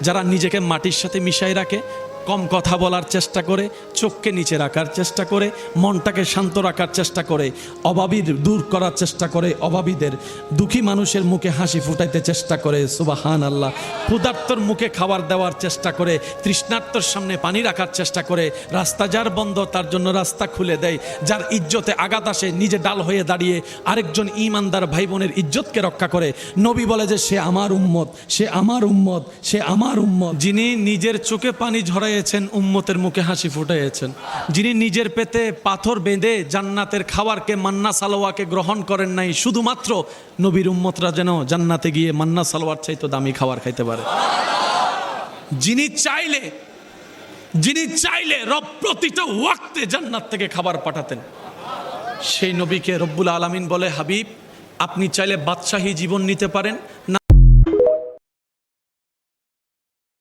যারা নিজেকে মাটির সাথে মিশাই রাখে, কম কথা বলার চেষ্টা করে, চোখকে নিচে রাখার চেষ্টা করে, মনটাকে শান্ত রাখার চেষ্টা করে, অভাবীর দূর করার চেষ্টা করে, অভাবীদের দুঃখী মানুষের মুখে হাসি ফুটাইতে চেষ্টা করে, সুবহান আল্লাহ। ক্ষুধার্তর মুখে খাবার দেওয়ার চেষ্টা করে, তৃষ্ণার্তর সামনে পানি রাখার চেষ্টা করে, রাস্তা যার বন্ধ তার জন্য রাস্তা খুলে দেয়, যার ইজ্জতে আঘাত আসে নিজে ডাল হয়ে দাঁড়িয়ে আরেকজন ঈমানদার ভাই বোনের ইজ্জতকে রক্ষা করে। নবী বলে যে সে আমার উম্মত, সে আমার উম্মত, সে আমার উম্মত। যিনি নিজের চোখে পানি ঝরাইয়েছেন, উম্মতের মুখে হাসি ফুটাইয়েছেন, যিনি নিজের পেটে পাথর বেঁধে জান্নাতের খাবারকে, মান্না সালোয়াকে গ্রহণ করেন নাই, শুধুমাত্র নবীর উম্মতরা যেন জান্নাতে গিয়ে মান্না সালোয়ার চাইতো দামি খাবার খাইতে পারে। যিনি চাইলে রব প্রতিটা ওয়াক্তে জান্নাত থেকে খাবার পাঠাতেন, সেই নবীকে রব্বুল আলামিন বলে, হাবিব আপনি চাইলে বাদশাহী জীবন নিতে পারেন, না